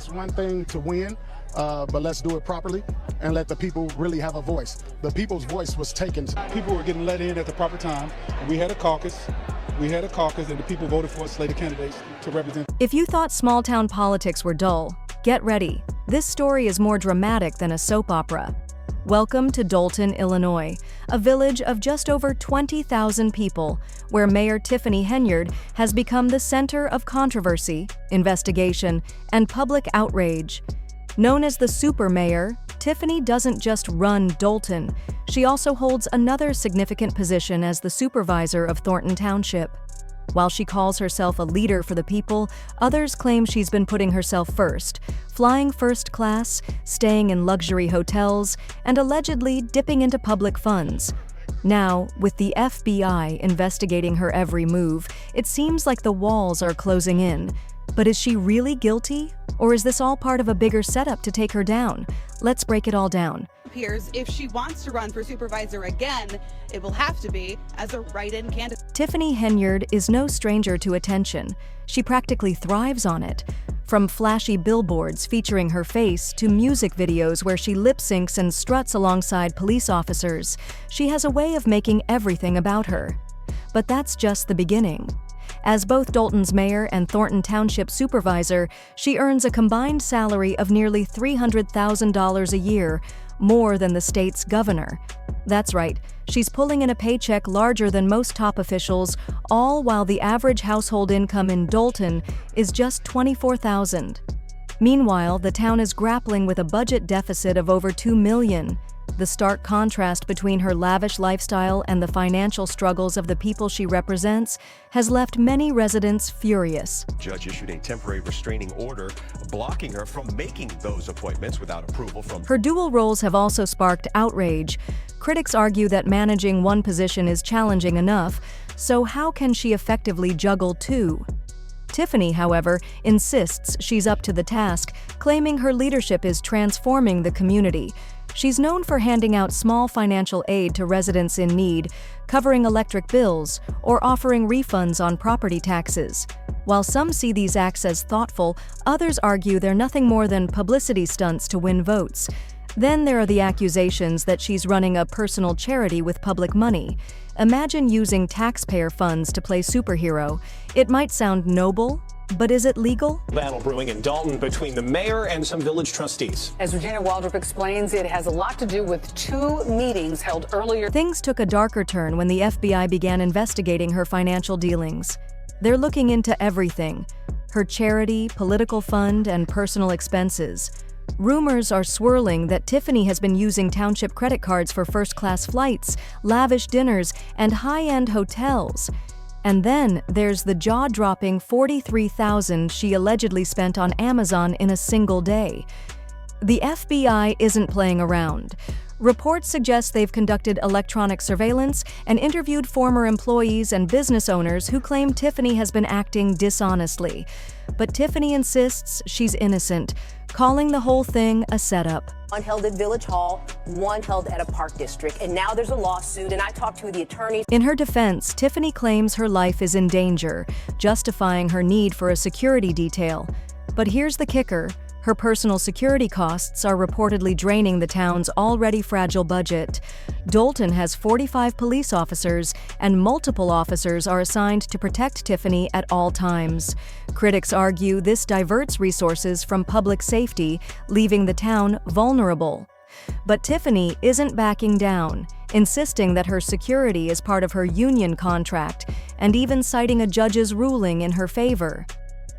It's one thing to win, but let's do it properly and let the people really have a voice. The people's voice was taken. People were getting let in at the proper time. We had a caucus. And the people voted for a slate of candidates to represent. If you thought small-town politics were dull, get ready. This story is more dramatic than a soap opera. Welcome to Dolton, Illinois, a village of just over 20,000 people, where Mayor Tiffany Henyard has become the center of controversy, investigation, and public outrage. Known as the Super Mayor, Tiffany doesn't just run Dolton. She also holds another significant position as the supervisor of Thornton Township. While she calls herself a leader for the people, others claim she's been putting herself first, flying first class, staying in luxury hotels, and allegedly dipping into public funds. Now, with the FBI investigating her every move, it seems like the walls are closing in. But is she really guilty? Or is this all part of a bigger setup to take her down? Let's break it all down. Appears if she wants to run for supervisor again, it will have to be as a write-in candidate. Tiffany Henyard is no stranger to attention. She practically thrives on it. From flashy billboards featuring her face to music videos where she lip-syncs and struts alongside police officers, she has a way of making everything about her. But that's just the beginning. As both Dolton's mayor and Thornton Township supervisor, she earns a combined salary of nearly $300,000 a year, more than the state's governor. That's right, she's pulling in a paycheck larger than most top officials, all while the average household income in Dolton is just $24,000. Meanwhile, the town is grappling with a budget deficit of over $2 million. The stark contrast between her lavish lifestyle and the financial struggles of the people she represents has left many residents furious. The judge issued a temporary restraining order blocking her from making those appointments without approval from. Her dual roles have also sparked outrage. Critics argue that managing one position is challenging enough, so how can she effectively juggle two? Tiffany, however, insists she's up to the task, claiming her leadership is transforming the community. She's known for handing out small financial aid to residents in need, covering electric bills, or offering refunds on property taxes. While some see these acts as thoughtful, others argue they're nothing more than publicity stunts to win votes. Then there are the accusations that she's running a personal charity with public money. Imagine using taxpayer funds to play superhero. It might sound noble, but is it legal? Battle brewing in Dolton between the mayor and some village trustees. As Regina Waldrop explains, it has a lot to do with two meetings held earlier. Things took a darker turn when the FBI began investigating her financial dealings. They're looking into everything: her charity, political fund, and personal expenses. Rumors are swirling that Tiffany has been using township credit cards for first-class flights, lavish dinners, and high-end hotels. And then there's the jaw-dropping $43,000 she allegedly spent on Amazon in a single day. The FBI isn't playing around. Reports suggest they've conducted electronic surveillance and interviewed former employees and business owners who claim Tiffany has been acting dishonestly. But Tiffany insists she's innocent, calling the whole thing a setup. One held at Village Hall, one held at a park district, and now there's a lawsuit, and I talked to the attorney. In her defense, Tiffany claims her life is in danger, justifying her need for a security detail. But here's the kicker: her personal security costs are reportedly draining the town's already fragile budget. Dolton has 45 police officers, and multiple officers are assigned to protect Tiffany at all times. Critics argue this diverts resources from public safety, leaving the town vulnerable. But Tiffany isn't backing down, insisting that her security is part of her union contract, and even citing a judge's ruling in her favor.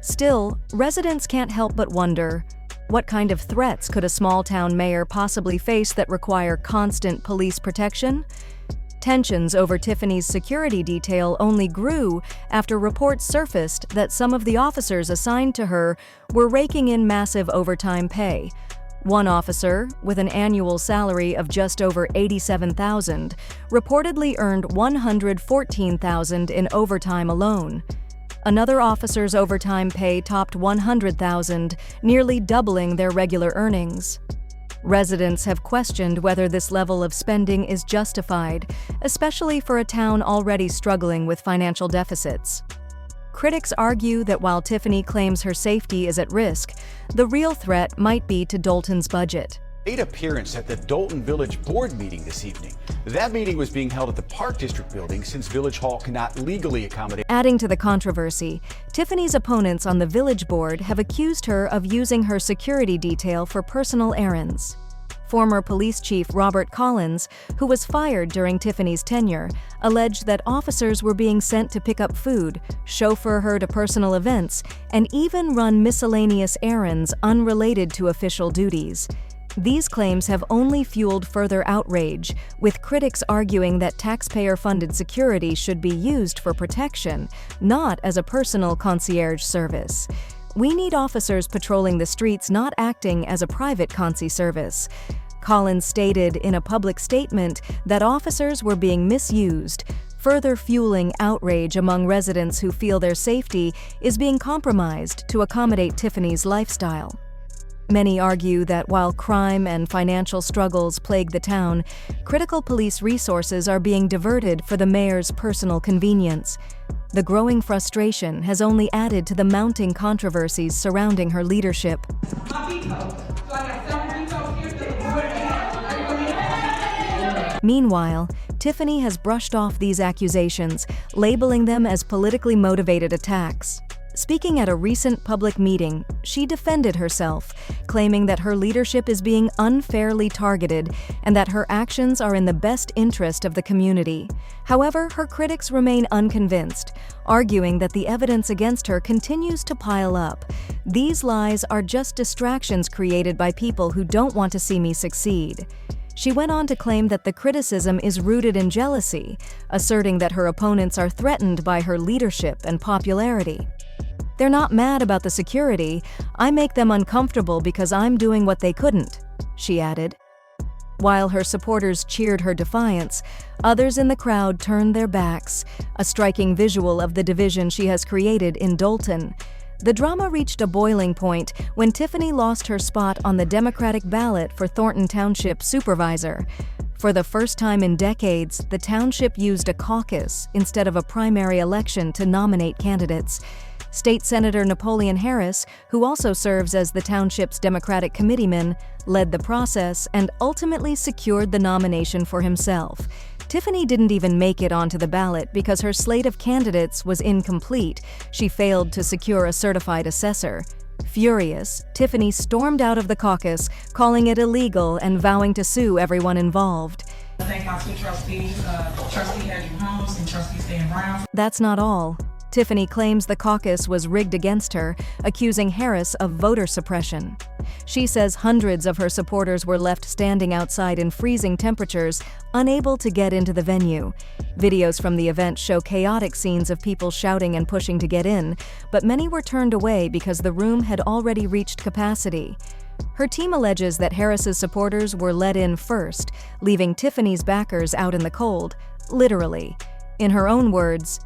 Still, residents can't help but wonder, what kind of threats could a small-town mayor possibly face that require constant police protection? Tensions over Tiffany's security detail only grew after reports surfaced that some of the officers assigned to her were raking in massive overtime pay. One officer, with an annual salary of just over $87,000, reportedly earned $114,000 in overtime alone. Another officer's overtime pay topped $100,000, nearly doubling their regular earnings. Residents have questioned whether this level of spending is justified, especially for a town already struggling with financial deficits. Critics argue that while Tiffany claims her safety is at risk, the real threat might be to Dolton's budget. Made appearance at the Dolton Village Board meeting this evening. That meeting was being held at the Park District building since Village Hall cannot legally accommodate. Adding to the controversy, Tiffany's opponents on the Village Board have accused her of using her security detail for personal errands. Former police chief Robert Collins, who was fired during Tiffany's tenure, alleged that officers were being sent to pick up food, chauffeur her to personal events, and even run miscellaneous errands unrelated to official duties. These claims have only fueled further outrage, with critics arguing that taxpayer-funded security should be used for protection, not as a personal concierge service. We need officers patrolling the streets, not acting as a private concierge service. Collins stated in a public statement that officers were being misused, further fueling outrage among residents who feel their safety is being compromised to accommodate Tiffany's lifestyle. Many argue that while crime and financial struggles plague the town, critical police resources are being diverted for the mayor's personal convenience. The growing frustration has only added to the mounting controversies surrounding her leadership. Meanwhile, Tiffany has brushed off these accusations, labeling them as politically motivated attacks. Speaking at a recent public meeting, she defended herself, claiming that her leadership is being unfairly targeted and that her actions are in the best interest of the community. However, her critics remain unconvinced, arguing that the evidence against her continues to pile up. These lies are just distractions created by people who don't want to see me succeed. She went on to claim that the criticism is rooted in jealousy, asserting that her opponents are threatened by her leadership and popularity. They're not mad about the security, I make them uncomfortable because I'm doing what they couldn't, she added. While her supporters cheered her defiance, others in the crowd turned their backs, a striking visual of the division she has created in Dolton. The drama reached a boiling point when Tiffany lost her spot on the Democratic ballot for Thornton Township supervisor. For the first time in decades, the township used a caucus instead of a primary election to nominate candidates. State Senator Napoleon Harris, who also serves as the township's Democratic committeeman, led the process and ultimately secured the nomination for himself. Tiffany didn't even make it onto the ballot because her slate of candidates was incomplete. She failed to secure a certified assessor. Furious, Tiffany stormed out of the caucus, calling it illegal and vowing to sue everyone involved. Thank my two trustees, Trustee Hedrick Holmes and Trustee Stan Brown. That's not all. Tiffany claims the caucus was rigged against her, accusing Harris of voter suppression. She says hundreds of her supporters were left standing outside in freezing temperatures, unable to get into the venue. Videos from the event show chaotic scenes of people shouting and pushing to get in, but many were turned away because the room had already reached capacity. Her team alleges that Harris's supporters were let in first, leaving Tiffany's backers out in the cold, literally. In her own words,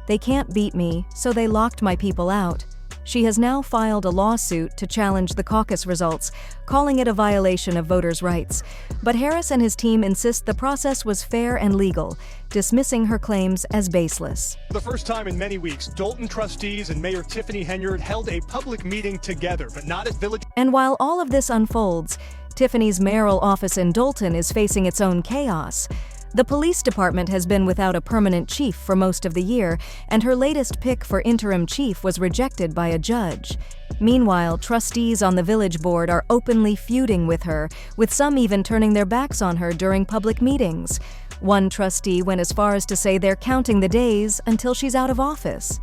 "They can't beat me, so they locked my people out." She has now filed a lawsuit to challenge the caucus results, calling it a violation of voters' rights. But Harris and his team insist the process was fair and legal, dismissing her claims as baseless. For the first time in many weeks, Dolton trustees and Mayor Tiffany Henyard held a public meeting together, but not at Village. And while all of this unfolds, Tiffany's mayoral office in Dolton is facing its own chaos. The police department has been without a permanent chief for most of the year, and her latest pick for interim chief was rejected by a judge. Meanwhile, trustees on the village board are openly feuding with her, with some even turning their backs on her during public meetings. One trustee went as far as to say they're counting the days until she's out of office.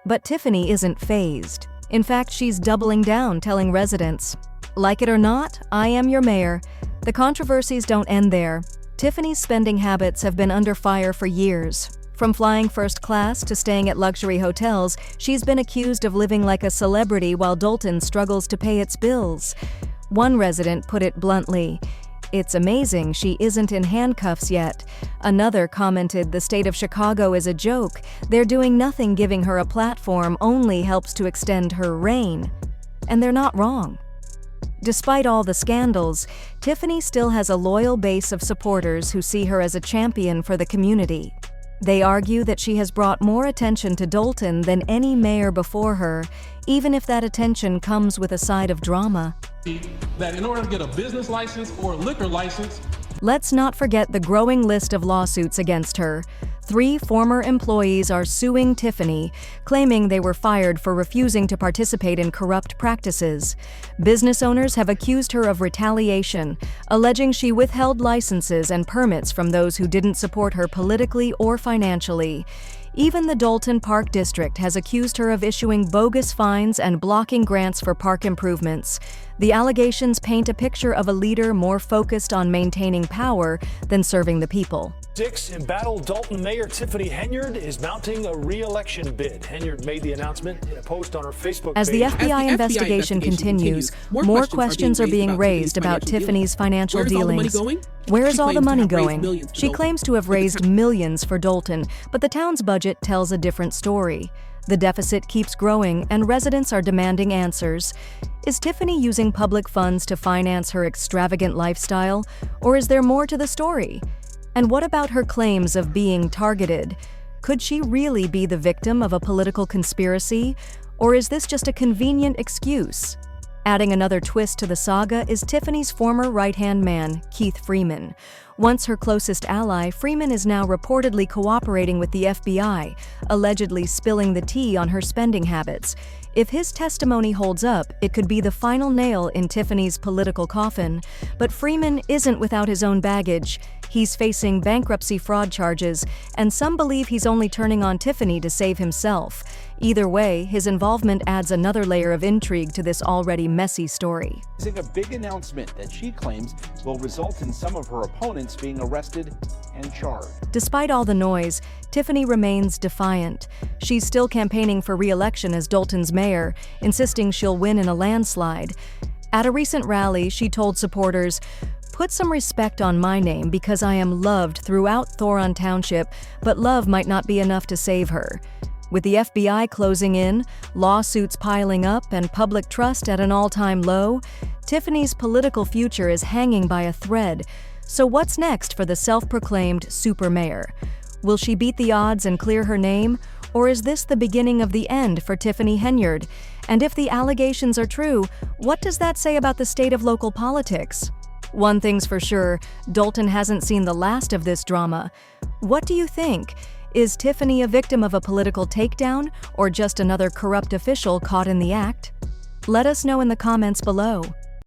But Tiffany isn't fazed. In fact, she's doubling down, telling residents, "Like it or not, I am your mayor." The controversies don't end there. Tiffany's spending habits have been under fire for years. From flying first class to staying at luxury hotels, she's been accused of living like a celebrity while Dolton struggles to pay its bills. One resident put it bluntly, "It's amazing she isn't in handcuffs yet." Another commented the state of Chicago is a joke. They're doing nothing, giving her a platform only helps to extend her reign. And they're not wrong. Despite all the scandals, Tiffany still has a loyal base of supporters who see her as a champion for the community. They argue that she has brought more attention to Dolton than any mayor before her, even if that attention comes with a side of drama. That in order to get a business license or a liquor license. Let's not forget the growing list of lawsuits against her. 3 former employees are suing Tiffany, claiming they were fired for refusing to participate in corrupt practices. Business owners have accused her of retaliation, alleging she withheld licenses and permits from those who didn't support her politically or financially. Even the Dolton Park District has accused her of issuing bogus fines and blocking grants for park improvements. The allegations paint a picture of a leader more focused on maintaining power than serving the people. 6 embattled Dolton Mayor Tiffany Henyard is mounting a re-election bid. Henyard made the announcement in a post on her Facebook page. As the FBI investigation continues, more questions are being raised about Tiffany's financial dealings. Where is all the money going? She claims to have raised millions for Dolton, but the town's budget tells a different story. The deficit keeps growing, and residents are demanding answers. Is Tiffany using public funds to finance her extravagant lifestyle, or is there more to the story? And what about her claims of being targeted? Could she really be the victim of a political conspiracy, or is this just a convenient excuse? Adding another twist to the saga is Tiffany's former right-hand man, Keith Freeman. Once her closest ally, Freeman is now reportedly cooperating with the FBI, allegedly spilling the tea on her spending habits. If his testimony holds up, it could be the final nail in Tiffany's political coffin. But Freeman isn't without his own baggage. He's facing bankruptcy fraud charges, and some believe he's only turning on Tiffany to save himself. Either way, his involvement adds another layer of intrigue to this already messy story. A big announcement that she claims will result in some of her opponents being arrested and charged. Despite all the noise, Tiffany remains defiant. She's still campaigning for re-election as Dolton's mayor, insisting she'll win in a landslide. At a recent rally, she told supporters, "Put some respect on my name because I am loved throughout Thoron Township, but love might not be enough to save her." With the FBI closing in, lawsuits piling up, and public trust at an all-time low, Tiffany's political future is hanging by a thread. So what's next for the self-proclaimed super mayor? Will she beat the odds and clear her name, or is this the beginning of the end for Tiffany Henyard? And if the allegations are true, what does that say about the state of local politics? One thing's for sure, Dolton hasn't seen the last of this drama. What do you think? Is Tiffany a victim of a political takedown, or just another corrupt official caught in the act? Let us know in the comments below.